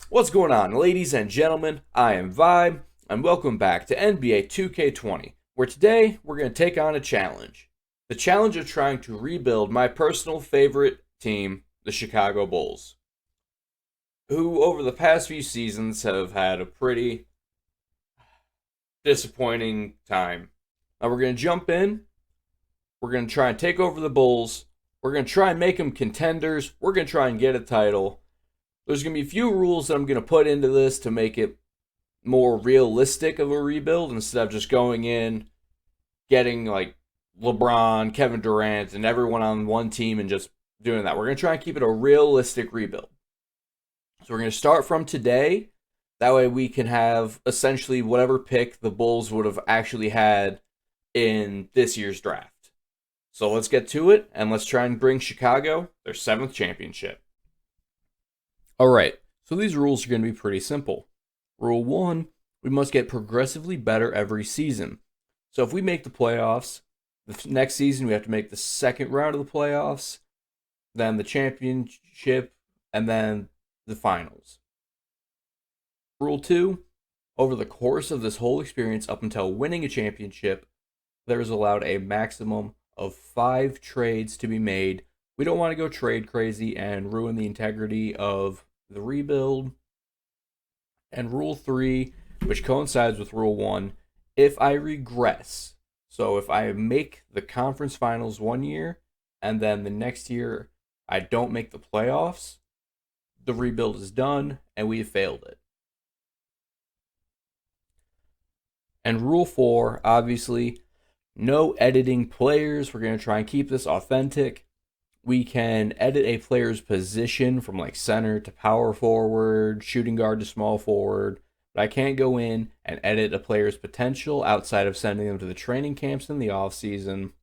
What's going on, ladies and gentlemen? I am Vybe, and welcome back to NBA 2K20, where today we're going to take on a challenge. The challenge of trying to rebuild my personal favorite team, the Chicago Bulls, who over the past few seasons have had a pretty disappointing time. Now we're going to jump in, we're going to try and take over the Bulls, we're going to try and make them contenders, we're going to try and get a title. There's going to be a few rules that I'm going to put into this to make it more realistic of a rebuild instead of just going in, getting like LeBron, Kevin Durant, and everyone on one team and just doing that. We're going to try and keep it a realistic rebuild. So we're going to start from today. That way we can have essentially whatever pick the Bulls would have actually had in this year's draft. So let's get to it and let's try and bring Chicago their 7th championship. All right, so these rules are going to be pretty simple. Rule 1, we must get progressively better every season. So if we make the playoffs, the next season we have to make the second round of the playoffs, then the championship, and then the finals. Rule 2, over the course of this whole experience up until winning a championship, there is allowed a maximum of 5 trades to be made. We don't want to go trade crazy and ruin the integrity of the rebuild. And rule 3, which coincides with rule 1, if I regress, so if I make the conference finals one year and then the next year I don't make the playoffs, the rebuild is done and we have failed it. And rule 4, obviously, no editing players. We're going to try and keep this authentic. We can edit a player's position from like center to power forward, shooting guard to small forward, but I can't go in and edit a player's potential outside of sending them to the training camps in the off season.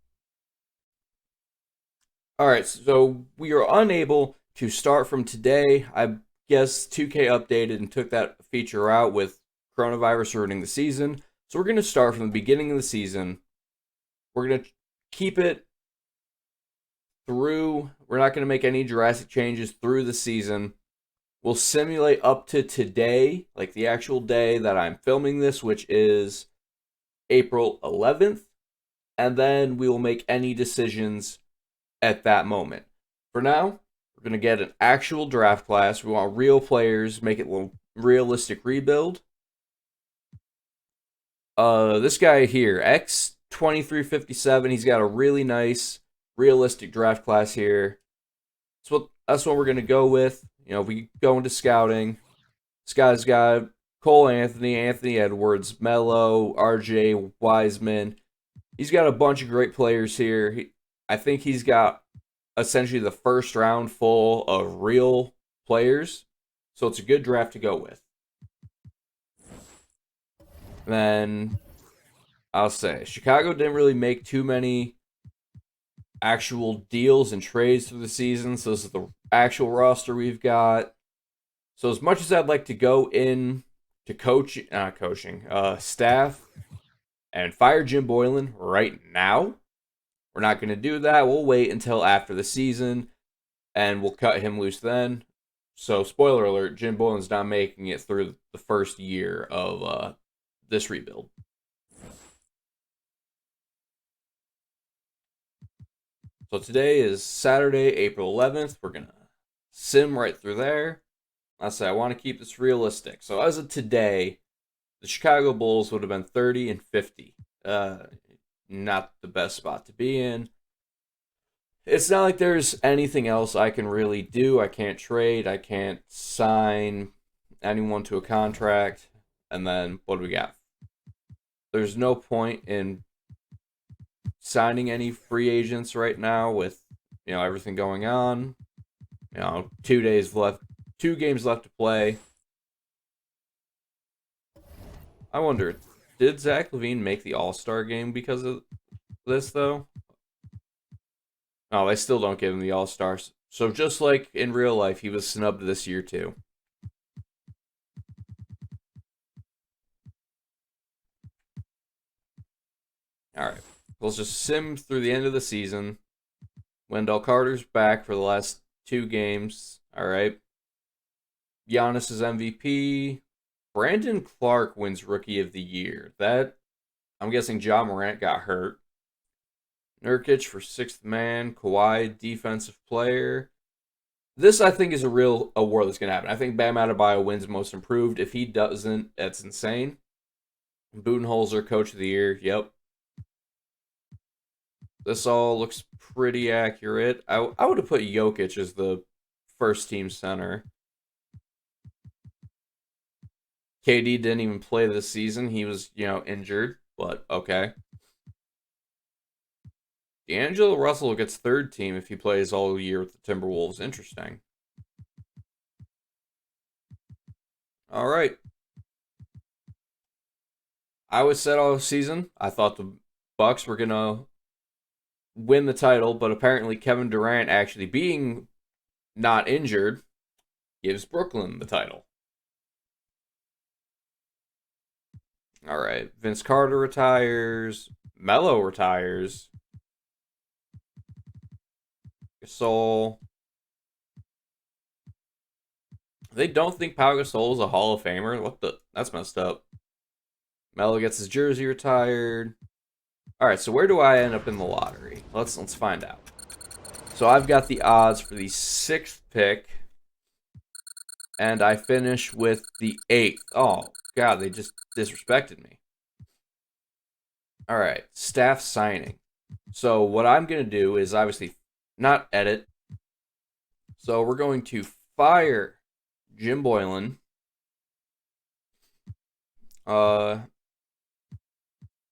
All right, so we are unable to start from today. I guess 2K updated and took that feature out with coronavirus ruining the season. So we're going to start from the beginning of the season. We're going to keep it through. We're not going to make any drastic changes through the season. We'll simulate up to today, like the actual day that I'm filming this, which is April 11th, and then we will make any decisions at that moment. For now, we're going to get an actual draft class. We want real players, make it a realistic rebuild. This guy here, X2357, he's got a really nice realistic draft class here. That's what we're going to go with. You know, if we go into scouting, this guy's got Cole Anthony, Anthony Edwards, Melo, RJ, Wiseman. He's got a bunch of great players here. I think he's got essentially the first round full of real players. So it's a good draft to go with. Then I'll say Chicago didn't really make too many actual deals and trades for the season. So this is the actual roster we've got. So as much as I'd like to go in to staff and fire Jim Boylen right now, we're not going to do that. We'll wait until after the season and we'll cut him loose then. So spoiler alert, Jim Boylen's not making it through the first year of this rebuild. So today is Saturday, April 11th. We're going to sim right through there. I say I want to keep this realistic. So as of today, the Chicago Bulls would have been 30-50. Not the best spot to be in. It's not like there's anything else I can really do. I can't trade. I can't sign anyone to a contract. And then what do we got? There's no point in signing any free agents right now with, everything going on. 2 days left, 2 games left to play. I wonder, did Zach LaVine make the All-Star game because of this, though? No, they still don't give him the All-Stars. So just like in real life, he was snubbed this year, too. All right. Let's just sim through the end of the season. Wendell Carter's back for the last 2 games. All right. Giannis is MVP. Brandon Clark wins Rookie of the Year. That, I'm guessing Ja Morant got hurt. Nurkic for sixth man. Kawhi, defensive player. This, I think, is a real award that's going to happen. I think Bam Adebayo wins Most Improved. If he doesn't, that's insane. Budenholzer, Coach of the Year. Yep. This all looks pretty accurate. I would have put Jokic as the first team center. KD didn't even play this season. He was, injured, but okay. D'Angelo Russell gets third team if he plays all year with the Timberwolves. Interesting. All right. I was said all season, I thought the Bucks were going to win the title, but apparently Kevin Durant actually being not injured gives Brooklyn the title. All right. Vince Carter retires. Melo retires. Gasol. They don't think Pau Gasol is a Hall of Famer. What the? That's messed up. Melo gets his jersey retired. All right, so where do I end up in the lottery? Let's find out. So I've got the odds for the 6th pick, and I finish with the 8th. Oh, God, they just disrespected me. All right, staff signing. So what I'm going to do is obviously not edit. So we're going to fire Jim Boylan.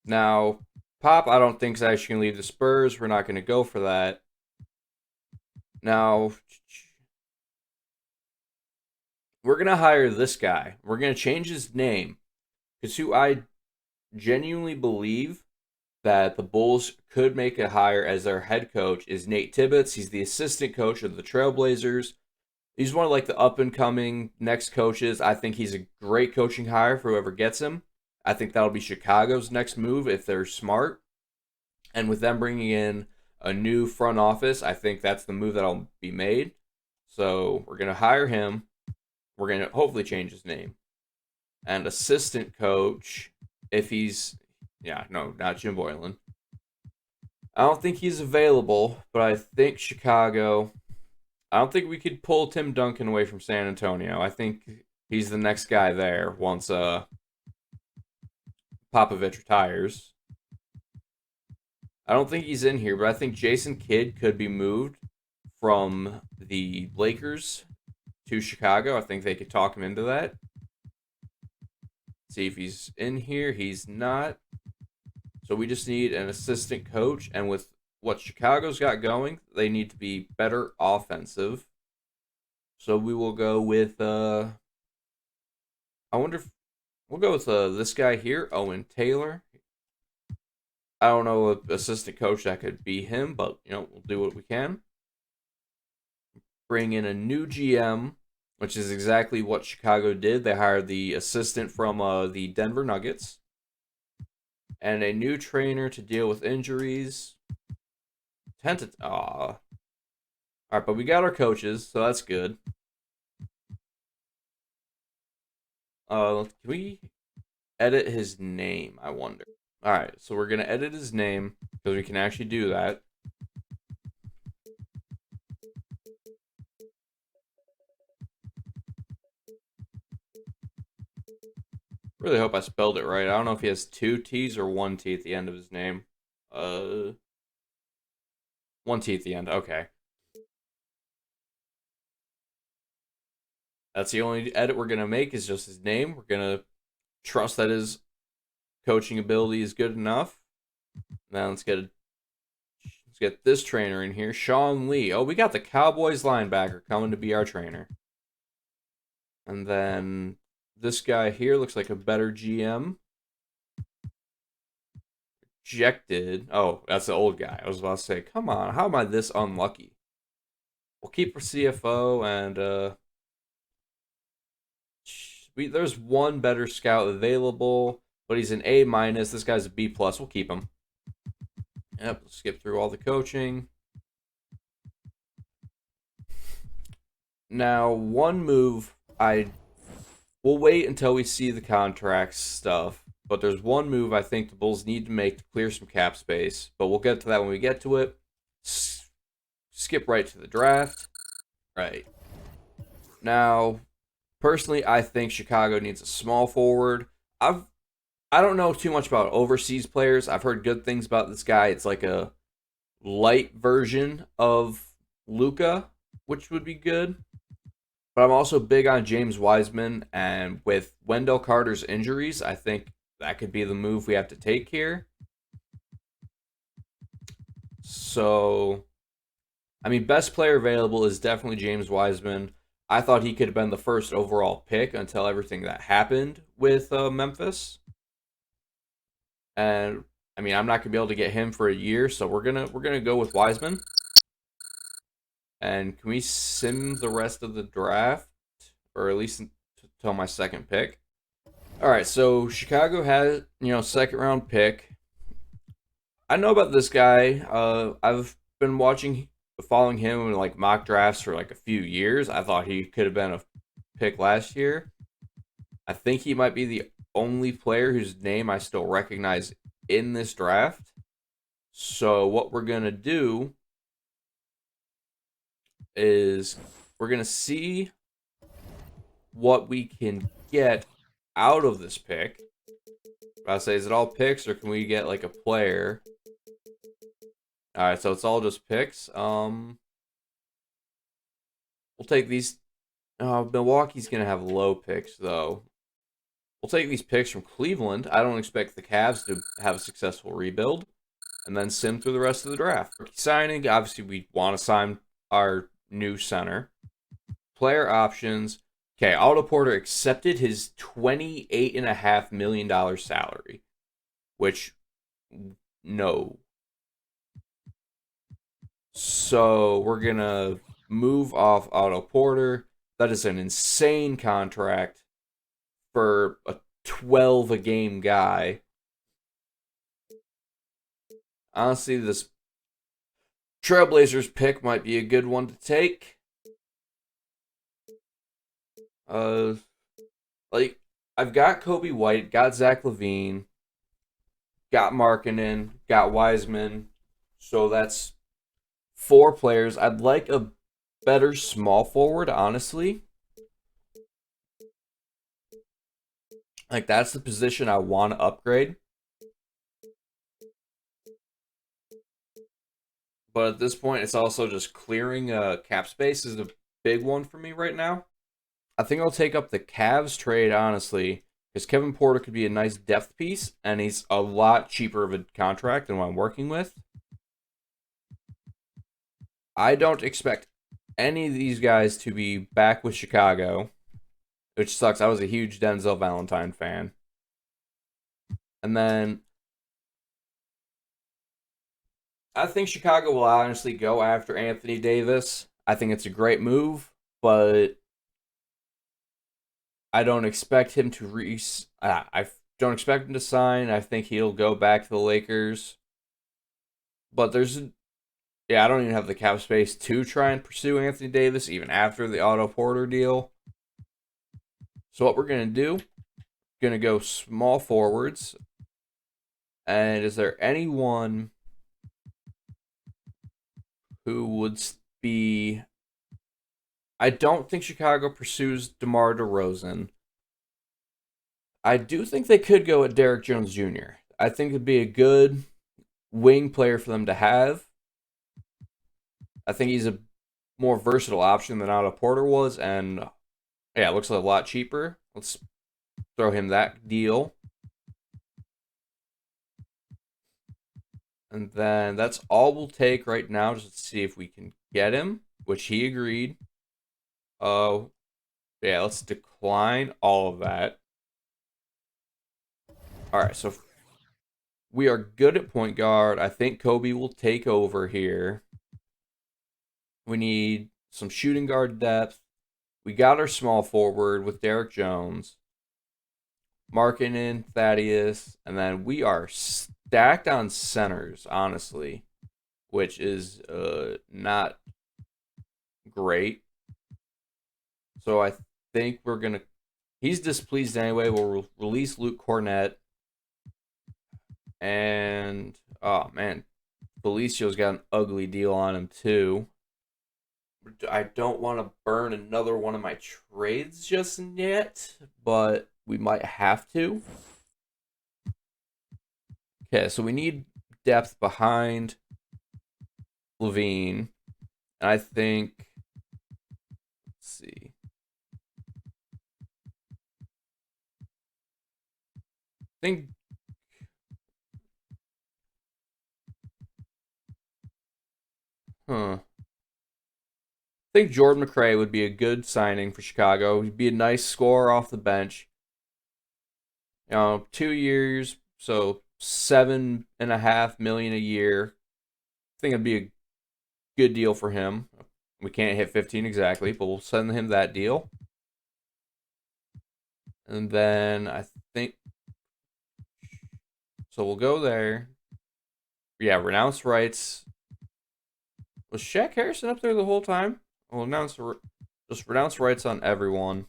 Now, Pop, I don't think is actually going to leave the Spurs. We're not going to go for that. Now, we're going to hire this guy. We're going to change his name. Because who I genuinely believe that the Bulls could make a hire as their head coach is Nate Tibbetts. He's the assistant coach of the Trailblazers. He's one of the up and coming next coaches. I think he's a great coaching hire for whoever gets him. I think that'll be Chicago's next move if they're smart. And with them bringing in a new front office, I think that's the move that'll be made. So we're going to hire him. We're going to hopefully change his name. And assistant coach, if he's, no, not Jim Boylan. I don't think he's available, but I think Chicago. I don't think we could pull Tim Duncan away from San Antonio. I think he's the next guy there once Popovich retires. I don't think he's in here, but I think Jason Kidd could be moved from the Lakers to Chicago. I think they could talk him into that. See if he's in here. He's not. So we just need an assistant coach, and with what Chicago's got going, they need to be better offensive. So we will go with I wonder if we'll go with this guy here, Owen Taylor. I don't know an assistant coach that could be him, but we'll do what we can. Bring in a new GM, which is exactly what Chicago did. They hired the assistant from the Denver Nuggets. And a new trainer to deal with injuries. All right, but we got our coaches, so that's good. Can we edit his name, I wonder? All right, so we're going to edit his name because we can actually do that. Really hope I spelled it right. I don't know if he has 2 T's or 1 T at the end of his name. 1 T at the end. Okay. That's the only edit we're going to make is just his name. We're going to trust that his coaching ability is good enough. Now let's get this trainer in here. Sean Lee. Oh, we got the Cowboys linebacker coming to be our trainer. And then this guy here looks like a better GM. Rejected. Oh, that's the old guy. I was about to say, come on, how am I this unlucky? We'll keep our CFO and there's one better scout available, but he's an A minus. This guy's a B plus. We'll keep him. Yep, skip through all the coaching. Now, one move we'll wait until we see the contract stuff. But there's one move I think the Bulls need to make to clear some cap space. But we'll get to that when we get to it. Skip right to the draft. Right. Now, personally, I think Chicago needs a small forward. I don't know too much about overseas players. I've heard good things about this guy. It's like a light version of Luka, which would be good. But I'm also big on James Wiseman, and with Wendell Carter's injuries, I think that could be the move we have to take here. So, I mean, best player available is definitely James Wiseman. I thought he could have been the first overall pick until everything that happened with Memphis. And I mean, I'm not gonna be able to get him for a year, so we're gonna go with Wiseman. And can we sim the rest of the draft, or at least until my second pick? All right, so Chicago has second round pick. I know about this guy. I've been following him in like mock drafts for like a few years. I thought he could have been a pick last year. I think he might be the only player whose name I still recognize in this draft. So what we're gonna do is we're gonna see what we can get out of this pick. I say, is it all picks or can we get like a player? All right, so it's all just picks. We'll take these. Milwaukee's gonna have low picks though. We'll take these picks from Cleveland. I don't expect the Cavs to have a successful rebuild, and then sim through the rest of the draft. Rookie signing, obviously we want to sign our new center. Player options. Okay, Otto Porter accepted his $28.5 million salary, which, no. So we're going to move off Otto Porter. That is an insane contract for a 12 a game guy. Honestly, this Trailblazers pick might be a good one to take. Like, I've got Kobe White, got Zach LaVine, got Markkanen, got Wiseman. So that's 4 players. I'd like a better small forward, honestly. Like, that's the position I want to upgrade. But at this point, it's also just clearing cap space is a big one for me right now. I think I'll take up the Cavs trade, honestly, because Kevin Porter could be a nice depth piece, and he's a lot cheaper of a contract than what I'm working with. I don't expect any of these guys to be back with Chicago, which sucks. I was a huge Denzel Valentine fan. And then I think Chicago will honestly go after Anthony Davis. I think it's a great move, but I don't expect him to I don't expect him to sign. I think he'll go back to the Lakers. But I don't even have the cap space to try and pursue Anthony Davis even after the Otto Porter deal. So what we're gonna do? Gonna go small forwards. And is there anyone who would be? I don't think Chicago pursues DeMar DeRozan. I do think they could go at Derrick Jones Jr. I think it'd be a good wing player for them to have. I think he's a more versatile option than Otto Porter was, and yeah, it looks a lot cheaper. Let's throw him that deal. And then that's all we'll take right now, just to see if we can get him, which he agreed. Yeah, let's decline all of that. All right, so we are good at point guard. I think Kobe will take over here. We need some shooting guard depth. We got our small forward with Derrick Jones, Markkanen, Thaddeus, and then we are stacked on centers, honestly, which is not great. So think we're going to... He's displeased anyway. We'll release Luke Cornett. And, oh, man. Felicio's got an ugly deal on him, too. I don't want to burn another one of my trades just yet, but we might have to. Okay, so we need depth behind Levine. And I think... Let's see. I think... I think Jordan McRae would be a good signing for Chicago. He'd be a nice scorer off the bench. 2 years, so $7.5 million a year. I think it'd be a good deal for him. We can't hit 15 exactly, but we'll send him that deal. And then I think... So we'll go there. Yeah, renounce rights. Was Shaq Harrison up there the whole time? We'll just renounce rights on everyone.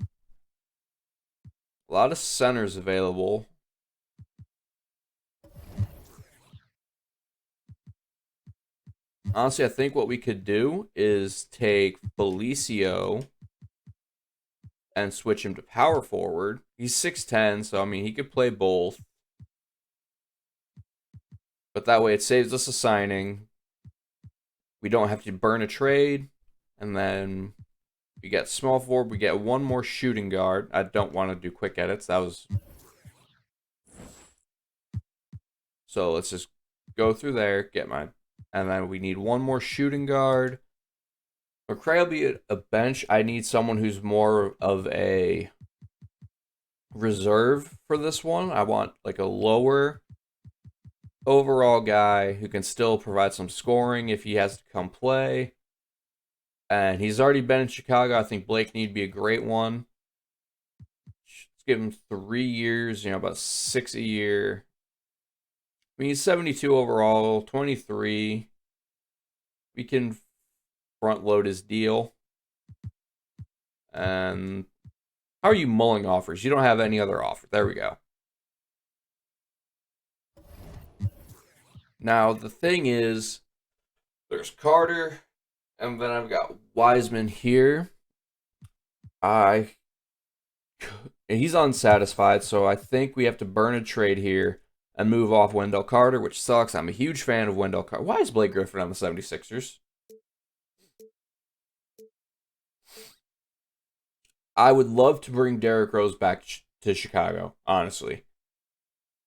A lot of centers available. Honestly, I think what we could do is take Felicio and switch him to power forward. He's 6'10", so I mean he could play both. But that way it saves us a signing. We don't have to burn a trade. And then we get small forward. We get one more shooting guard. I don't want to do quick edits. That was... So let's just go through there, get my... And then we need one more shooting guard. McRae will be a bench. I need someone who's more of a reserve for this one. I want like a lower overall guy who can still provide some scoring if he has to come play. And he's already been in Chicago. I think Blake need to be a great one. Let's give him 3 years, about 6 a year. I mean, he's 72 overall, 23. We can front load his deal. And how are you mulling offers? You don't have any other offer. There we go. Now, the thing is, there's Carter, and then I've got Wiseman here. He's unsatisfied, so I think we have to burn a trade here and move off Wendell Carter, which sucks. I'm a huge fan of Wendell Carter. Why is Blake Griffin on the 76ers? I would love to bring Derrick Rose back to Chicago, honestly.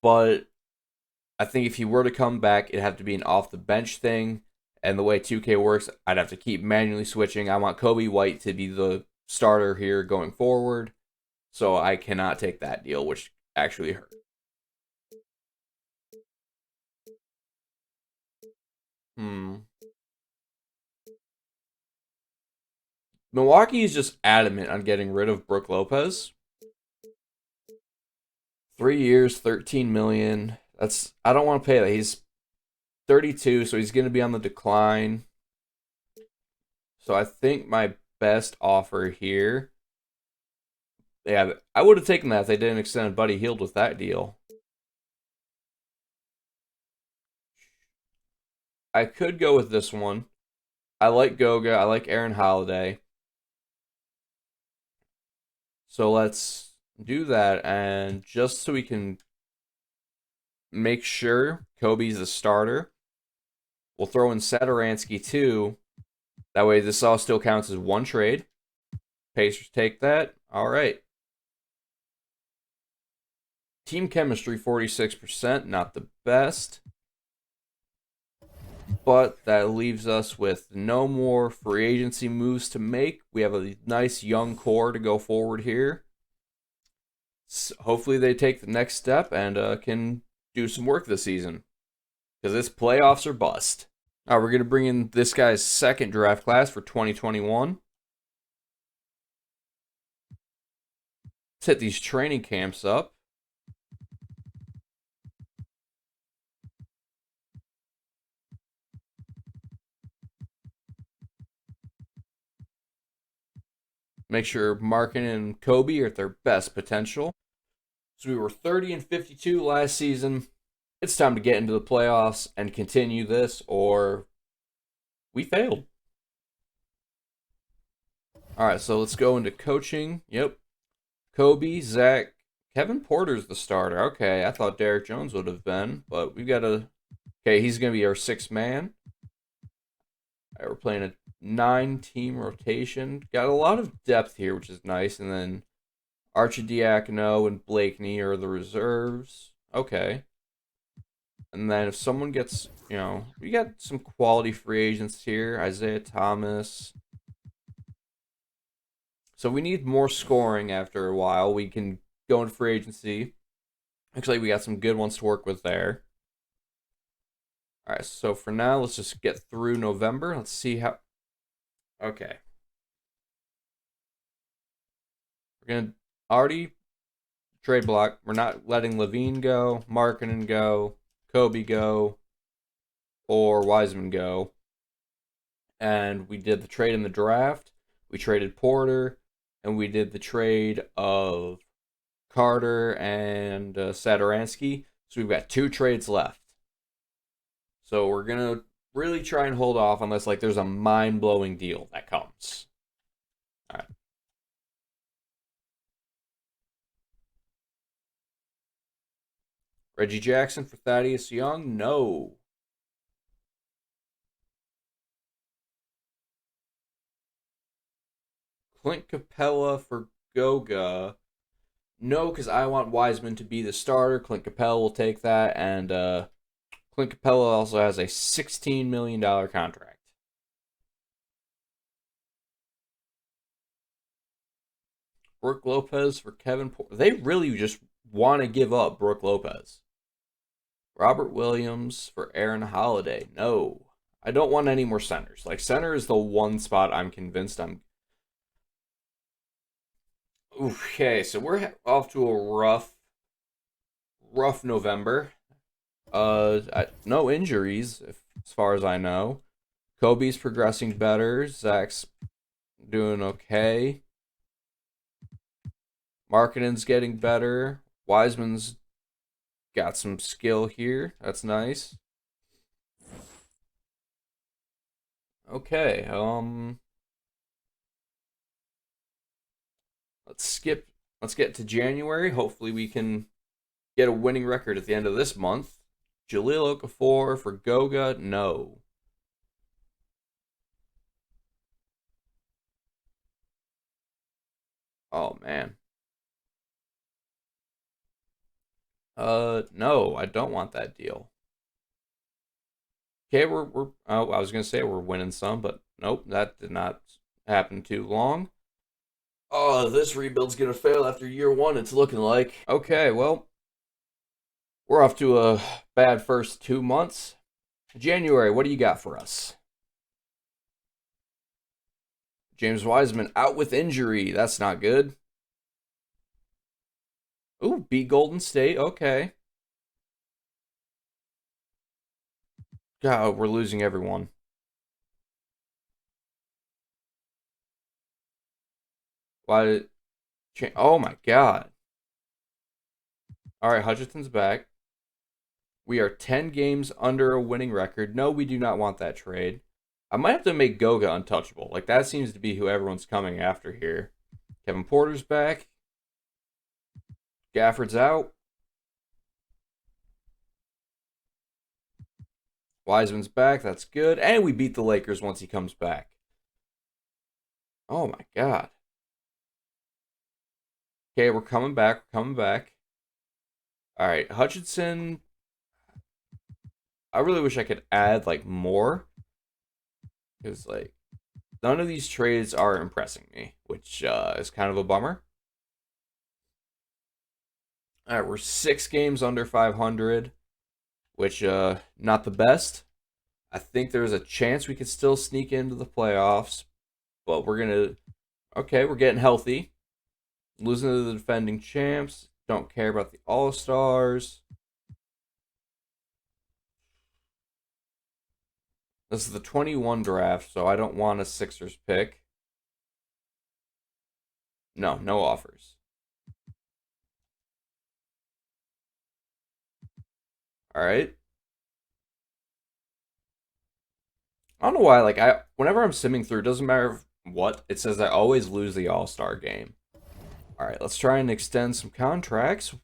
But I think if he were to come back, it'd have to be an off-the-bench thing. And the way 2K works, I'd have to keep manually switching. I want Kobe White to be the starter here going forward. So I cannot take that deal, which actually hurt. Milwaukee is just adamant on getting rid of Brook Lopez. 3 years, $13 million. I don't want to pay that. He's 32, so he's going to be on the decline. So I think my best offer here... Yeah, I would have taken that if they didn't extend Buddy Hield with that deal. I could go with this one. I like Goga. I like Aaron Holiday. So let's do that. And just so we can make sure Kobe's the starter, we'll throw in Satoransky too. That way this all still counts as one trade. Pacers take that. All right. Team chemistry, 46%. Not the best. But that leaves us with no more free agency moves to make. We have a nice young core to go forward here. So hopefully they take the next step and can do some work this season. Because this playoffs are bust. All right, we're going to bring in this guy's second draft class for 2021. Let's hit these training camps up. make sure Markin and Kobe are at their best potential. So we were 30 and 52 last season. It's time to get into the playoffs and continue this, or we failed. All right, so let's go into coaching. Yep. Kobe, Zach, Kevin Porter's the starter. Okay, I thought Derek Jones would have been, but we've got a. Okay, he's going to be our sixth man. All right, we're playing a 9-team rotation. Got a lot of depth here, which is nice. And then Archidiakono and Blakeney are the reserves. Okay. And then if someone gets, we got some quality free agents here. Isaiah Thomas. So we need more scoring after a while. We can go into free agency. Looks like we got some good ones to work with there. All right, so for now, let's just get through November. Let's see how. Okay. We're going to already trade block. We're not letting Levine go, Markkanen go, Kobe go, or Wiseman go. And we did the trade in the draft. We traded Porter, and we did the trade of Carter and Satoransky. So we've got 2 trades left. So we're going to really try and hold off unless there's a mind-blowing deal that comes. All right. Reggie Jackson for Thaddeus Young? No. Clint Capella for Goga? No, because I want Wiseman to be the starter. Clint Capella will take that, and Clint Capella also has a $16 million contract. Brooke Lopez for Kevin Porter. They really just want to give up Brooke Lopez. Robert Williams for Aaron Holiday. No. I don't want any more centers. Center is the one spot I'm convinced I'm. Okay, so we're off to a rough November. No injuries, as far as I know. Kobe's progressing better. Zach's doing okay. Markkanen's getting better. Wiseman's got some skill here. That's nice. Okay, let's get to January. Hopefully we can get a winning record at the end of this month. Jahlil Okafor for Goga? No. Oh man. No, I don't want that deal. Okay, we're oh, I was gonna say we're winning some, but nope, that did not happen too long. Oh, this rebuild's gonna fail after year 1, it's looking like. Okay, well, we're off to a bad first 2 months. January, what do you got for us? James Wiseman out with injury. That's not good. Ooh, beat Golden State. Okay. God, we're losing everyone. Why did Oh my god. All right, Hutchison's back. We are 10 games under a winning record. No, we do not want that trade. I might have to make Goga untouchable. That seems to be who everyone's coming after here. Kevin Porter's back. Gafford's out. Wiseman's back. That's good. And we beat the Lakers once he comes back. Oh my god. Okay, we're coming back. We're coming back. All right, Hutchinson. I really wish I could add more, because none of these trades are impressing me, which is kind of a bummer. All right, we're 6 games under 500, which not the best. I think there's a chance we could still sneak into the playoffs, but we're getting healthy. Losing to the defending champs. Don't care about the All-Stars. This is the 21 draft, so I don't want a Sixers pick. No, no offers. All right. I don't know why. Like whenever I'm simming through, it doesn't matter what it says. I always lose the All-Star game. All right, let's try and extend some contracts.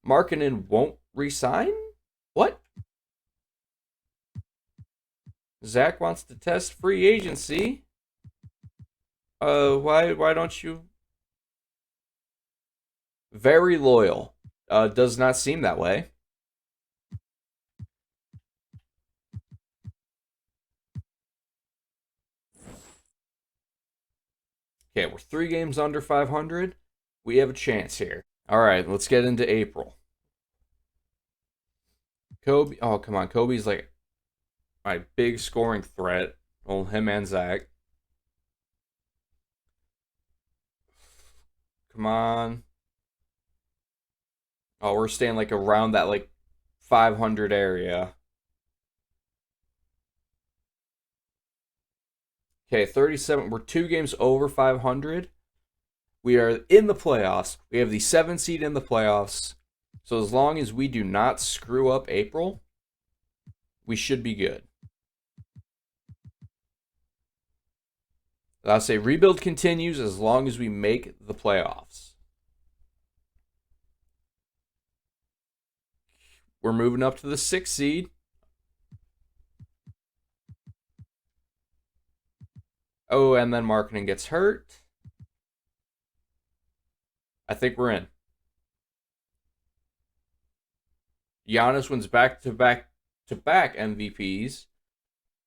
Markkinen won't resign. What? Zach wants to test free agency. Why don't you? Very loyal. Does not seem that way. Okay, we're 3 games under 500. We have a chance here. All right, let's get into April. Kobe. Oh, come on. Kobe's like my big scoring threat. Well, him and Zach. Come on. Oh, we're staying like around that like 500 area. Okay, 37. We're 2 games over 500. We are in the playoffs. We have the 7 seed in the playoffs. So as long as we do not screw up April, we should be good. I'll say rebuild continues as long as we make the playoffs. We're moving up to the 6th seed. Oh, and then Markkinen gets hurt. I think we're in. Giannis wins back-to-back MVPs.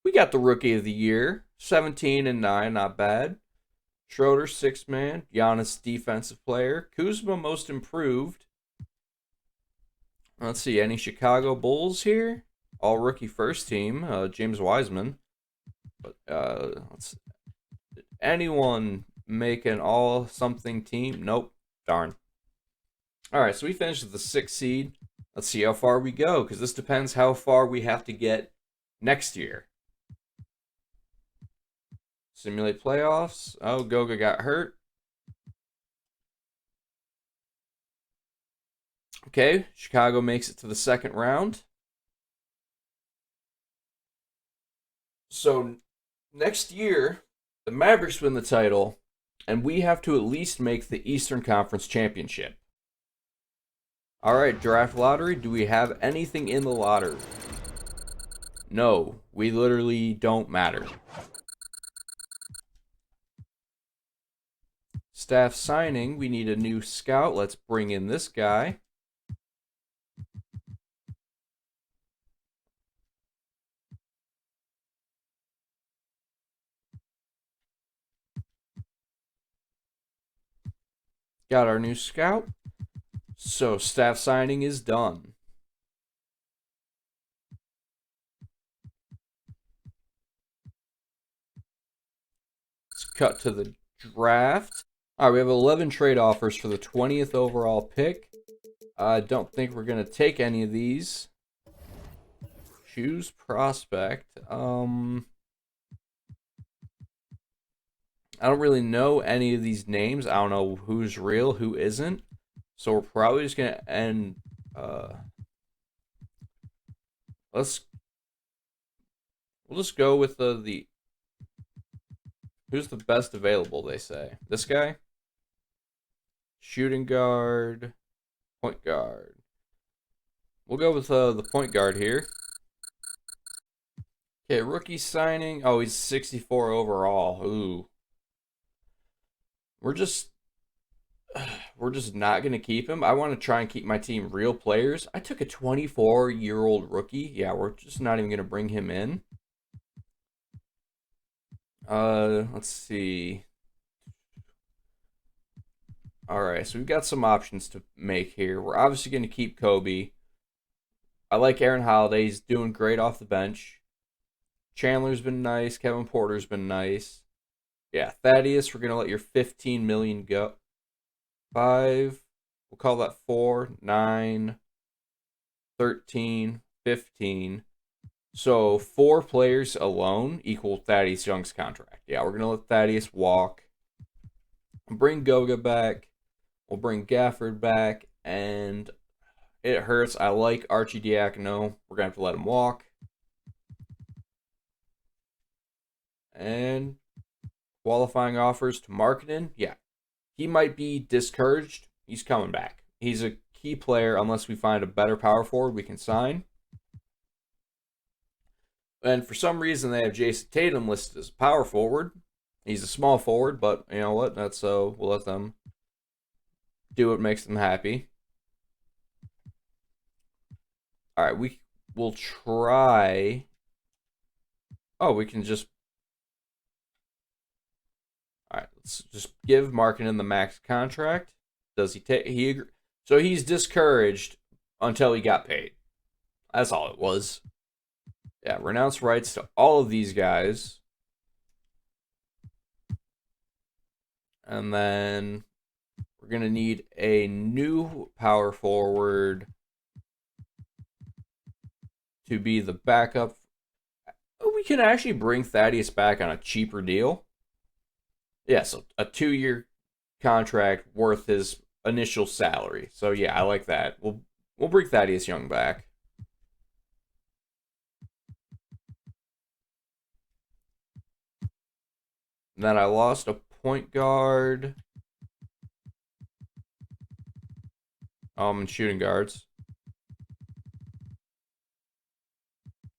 We got the Rookie of the Year, 17-9, not bad. Schroeder, 6-man. Giannis, Defensive Player. Kuzma, Most Improved. Let's see, any Chicago Bulls here? All rookie first team, James Wiseman. But let's see. Did anyone make an all something team? Nope. Darn. All right, so we finished with the 6th seed. Let's see how far we go, because this depends how far we have to get next year. Simulate playoffs. Oh, Goga got hurt. Okay, Chicago makes it to the 2nd round. So next year, the Mavericks win the title, and we have to at least make the Eastern Conference Championship. All right, draft lottery. Do we have anything in the lottery? No, we literally don't matter. Staff signing. We need a new scout. Let's bring in this guy. Got our new scout. So staff signing is done. Let's cut to the draft. All right, we have 11 trade offers for the 20th overall pick. I don't think we're going to take any of these. Choose prospect. I don't really know any of these names. I don't know who's real, who isn't. So we're probably just going to end... we'll just go with the... Who's the best available, they say? This guy? Shooting guard. Point guard. We'll go with the point guard here. Okay, rookie signing. Oh, he's 64 overall. Ooh. We're just not going to keep him. I want to try and keep my team real players. I took a 24-year-old rookie. Yeah, we're just not even going to bring him in. Let's see. All right, so we've got some options to make here. We're obviously going to keep Kobe. I like Aaron Holiday. He's doing great off the bench. Chandler's been nice. Kevin Porter's been nice. Yeah, Thaddeus, we're going to let your 15 million go. 5, we'll call that 4, 9, 13, 15. So 4 players alone equal Thaddeus Young's contract. Yeah, we're going to let Thaddeus walk. bring Goga back. We'll bring Gafford back. And it hurts. I like Archie Diacono. We're going to have to let him walk. And qualifying offers to Markkinen. Yeah. He might be discouraged. He's coming back. He's a key player unless we find a better power forward we can sign. And for some reason, they have Jason Tatum listed as a power forward. He's a small forward, but you know what? That's we'll let them do what makes them happy. All right, we will try. Oh, we can just. All right, let's just give Markkinen the max contract. Does he take? He agree? So he's discouraged until he got paid. That's all it was. Yeah, renounce rights to all of these guys. And then we're going to need a new power forward to be the backup. We can actually bring Thaddeus back on a cheaper deal. Yeah, so a 2-year contract worth his initial salary. So yeah, I like that. We'll bring Thaddeus Young back. And then I lost a point guard. And shooting guards.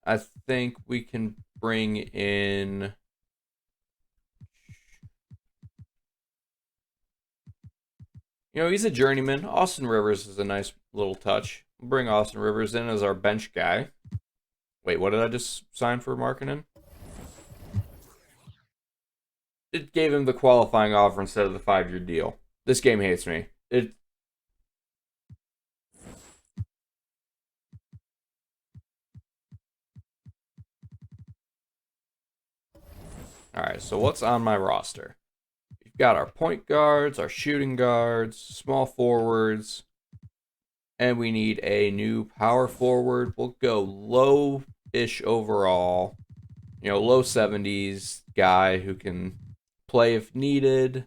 I think we can bring in. You know, he's a journeyman. Austin Rivers is a nice little touch. We'll bring Austin Rivers in as our bench guy. Wait, what did I just sign for Markkinen? It gave him the qualifying offer instead of the 5-year deal. This game hates me. Alright, so what's on my roster? We've got our point guards, our shooting guards, small forwards, and we need a new power forward. We'll go low-ish overall. You know, low 70s guy who can play if needed.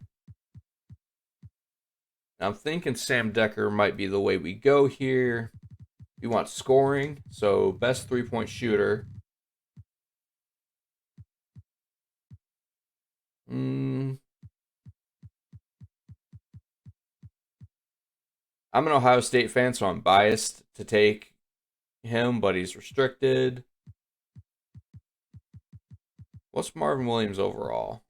I'm thinking Sam Decker might be the way we go here. We want scoring, so best 3-point shooter. I'm an Ohio State fan, so I'm biased to take him, but he's restricted. What's Marvin Williams overall?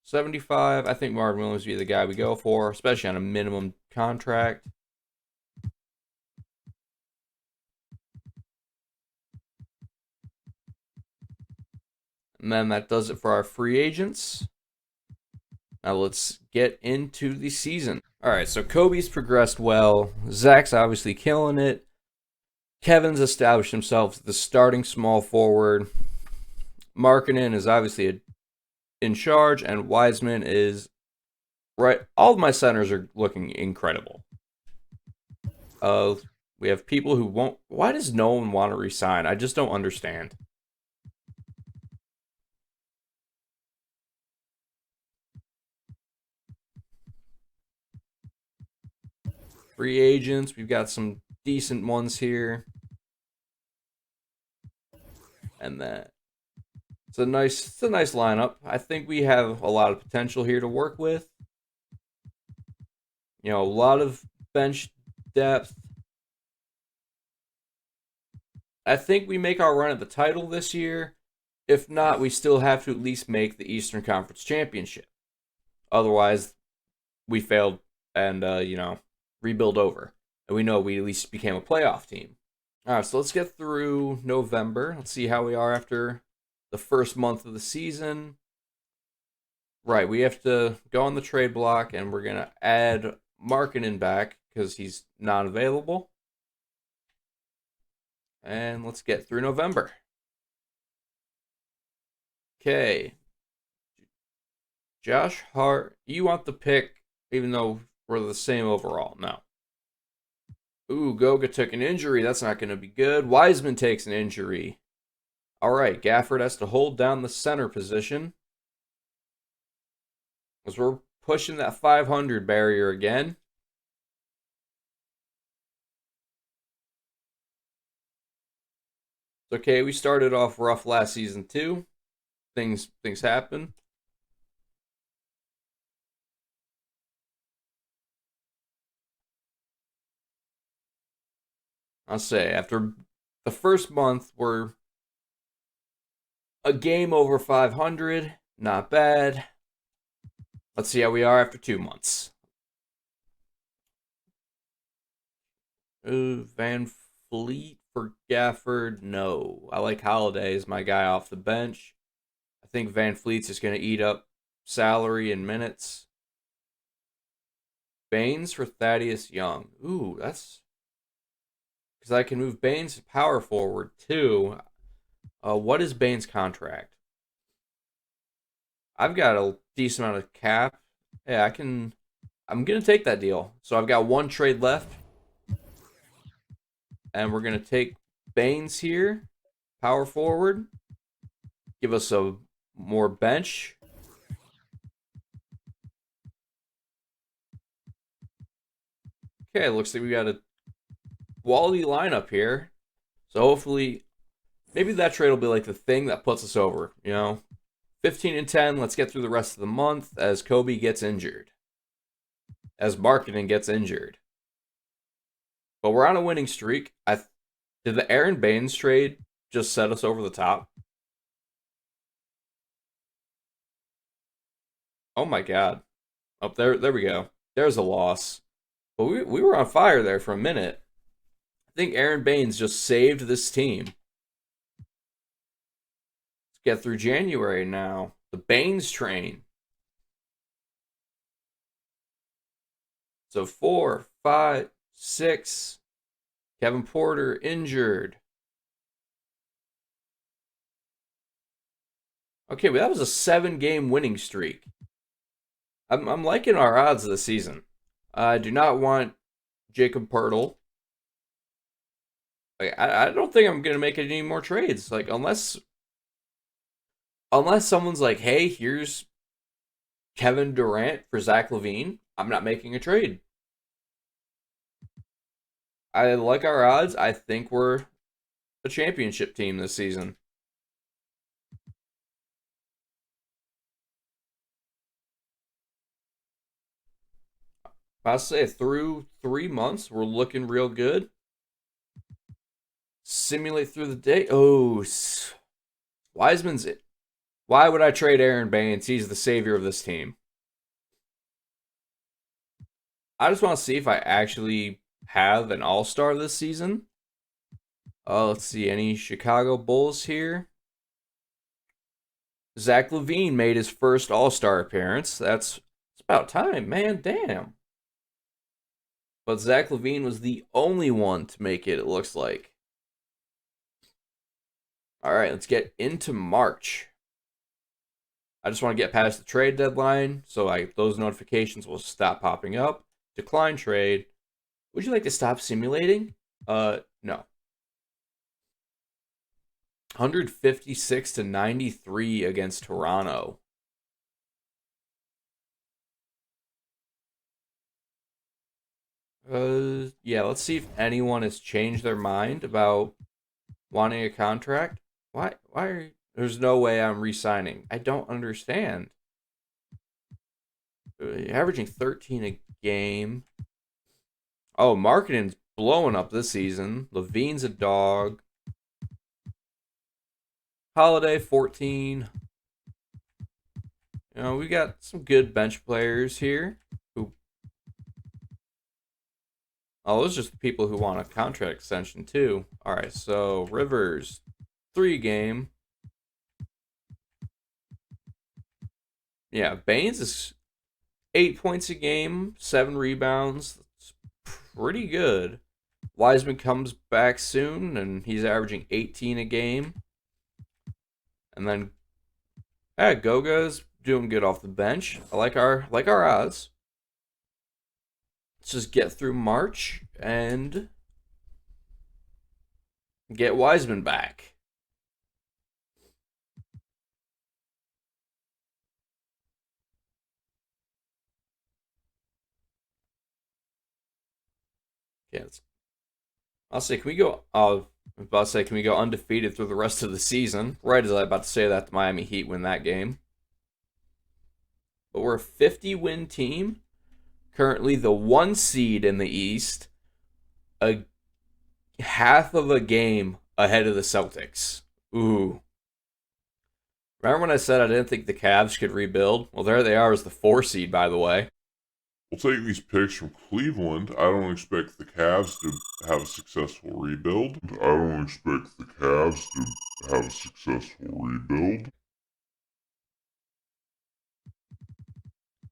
75. I think Marvin Williams would be the guy we go for, especially on a minimum contract. And then that does it for our free agents. Now let's get into the season. All right, so Kobe's progressed well. Zach's obviously killing it. Kevin's established himself as the starting small forward. Markkinen is obviously in charge, and Wiseman is right. All of my centers are looking incredible. We have people who won't. Why does no one want to resign? I just don't understand. Free agents, we've got some decent ones here. And that it's a nice lineup. I think we have a lot of potential here to work with. You know, a lot of bench depth. I think we make our run at the title this year. If not, we still have to at least make the Eastern Conference Championship. Otherwise, we failed and rebuild over. And we know we at least became a playoff team. All right, so let's get through November. Let's see how we are after the first month of the season. Right, we have to go on the trade block, and we're going to add Markkinen back because he's not available. And let's get through November. Okay. Josh Hart, you want the pick, even though we're the same overall. No. Ooh, Goga took an injury. That's not going to be good. Wiseman takes an injury. All right, Gafford has to hold down the center position. As we're pushing that 500 barrier again. It's okay, we started off rough last season too. Things happen. I'll say after the first month, we're a game over 500. Not bad. Let's see how we are after 2 months. Van Fleet for Gafford? No. I like Holiday as my guy off the bench. I think Van Fleet's just going to eat up salary in minutes. Baines for Thaddeus Young. Ooh, that's... Because I can move Baines to power forward, too. What is Baines' contract? I've got a decent amount of cap. Yeah, I can... I'm going to take that deal. So I've got one trade left. And we're going to take Baines here. Power forward. Give us a more bench. Okay, looks like we got a quality lineup here. So hopefully, maybe that trade will be like the thing that puts us over, you know? 15 and 10, let's get through the rest of the month as Kobe gets injured. As marketing gets injured. But we're on a winning streak. Did the Aaron Baines trade just set us over the top? Oh my god. Oh, there we go. There's a loss. But we were on fire there for a minute. I think Aaron Baines just saved this team. Let's get through January now. The Baines train. So 4, 5, 6. Kevin Porter injured. Okay, well, that was a 7-game winning streak. I'm liking our odds this season. I do not want Jacob Pirtle. Like, I don't think I'm gonna make any more trades. Like unless someone's like, hey, here's Kevin Durant for Zach LaVine, I'm not making a trade. I like our odds. I think we're a championship team this season. I'll say through 3 months, we're looking real good. Simulate through the day. Oh, Wiseman's it. Why would I trade Aaron Baines? He's the savior of this team. I just want to see if I actually have an all-star this season. Let's see. Any Chicago Bulls here? Zach LaVine made his first all-star appearance. It's about time, man. Damn. But Zach LaVine was the only one to make it looks like. All right, let's get into March. I just want to get past the trade deadline, so those notifications will stop popping up. Decline trade. Would you like to stop simulating? No. 156 to 93 against Toronto. Yeah, let's see if anyone has changed their mind about wanting a contract. Why are there's no way I'm re-signing. I don't understand. Averaging 13 a game. Oh, marketing's blowing up this season. LaVine's a dog. Holiday 14. You know, we got some good bench players here. Oh, those are just people who want a contract extension too. All right, so Rivers, 3 game. Yeah, Baines is 8 points a game, 7 rebounds. That's pretty good. Wiseman comes back soon, and he's averaging 18 a game. And then, Goga's doing good off the bench. I like our odds. Let's just get through March and get Wiseman back. Yeah, I'll say, can we go? I was about to say, can we go undefeated through the rest of the season? Right as I was about to say that, the Miami Heat win that game. But we're a 50-win team, currently the 1 seed in the East, a half of a game ahead of the Celtics. Ooh. Remember when I said I didn't think the Cavs could rebuild? Well, there they are as the 4 seed, by the way. We'll take these picks from Cleveland. I don't expect the Cavs to have a successful rebuild.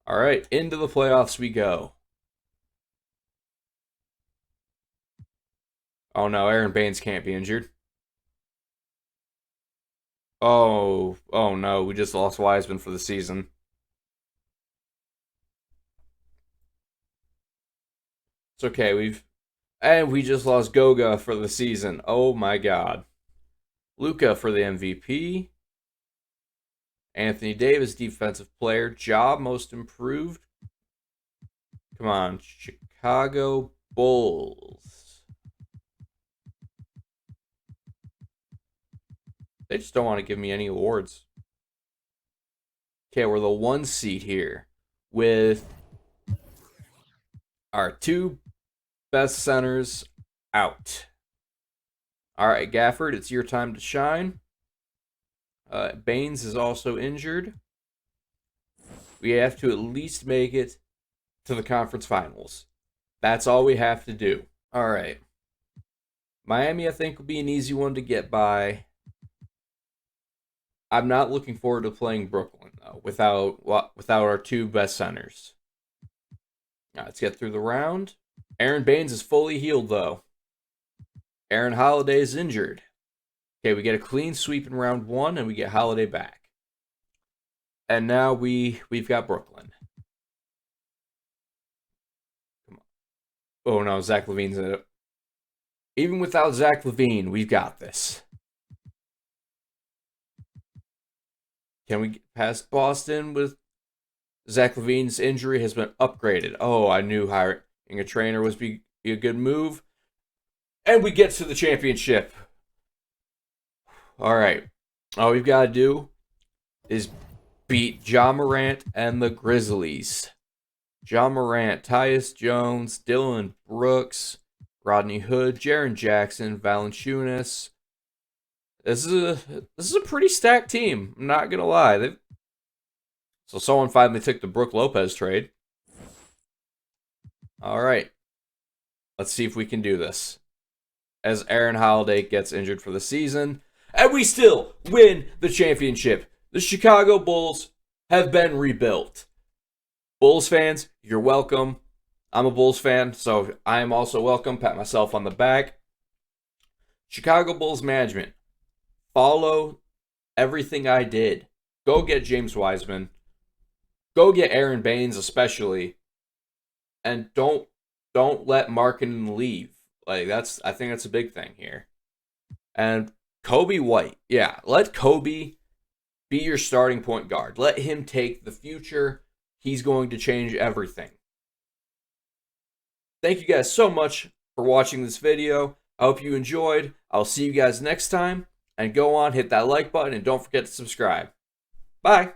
All right, into the playoffs we go. Oh no, Aaron Baines can't be injured. Oh no, we just lost Wiseman for the season. It's okay, we just lost Goga for the season. Oh my god. Luka for the MVP. Anthony Davis, defensive player. Job most improved. Come on, Chicago Bulls. They just don't want to give me any awards. Okay, we're the 1 seed here with our 2 best centers out. All right, Gafford, it's your time to shine. Baines is also injured. We have to at least make it to the conference finals. That's all we have to do. All right. Miami, I think, will be an easy one to get by. I'm not looking forward to playing Brooklyn, though, without our 2 best centers. Now, let's get through the round. Aaron Baines is fully healed, though. Aaron Holiday is injured. Okay, we get a clean sweep in round 1, and we get Holiday back. And now we've got Brooklyn. Come on. Oh no, Zach LaVine's in it. Even without Zach LaVine, we've got this. Can we get past Boston with Zach LaVine's injury has been upgraded? Oh, I knew hiring a trainer was be a good move. And we get to the championship. All right. All we've got to do is beat Ja Morant and the Grizzlies. Ja Morant, Tyus Jones, Dylan Brooks, Rodney Hood, Jaren Jackson, Valanciunas. This is a pretty stacked team. I'm not gonna lie. So someone finally took the Brook Lopez trade. All right, let's see if we can do this. As Aaron Holiday gets injured for the season, and we still win the championship. The Chicago Bulls have been rebuilt. Bulls fans, you're welcome. I'm a Bulls fan, so I am also welcome. Pat myself on the back. Chicago Bulls management, follow everything I did. Go get James Wiseman. Go get Aaron Baines especially. And don't let Markkanen leave. Like I think that's a big thing here. And Kobe White. Yeah, let Kobe be your starting point guard. Let him take the future. He's going to change everything. Thank you guys so much for watching this video. I hope you enjoyed. I'll see you guys next time. And go on, hit that like button, and don't forget to subscribe. Bye.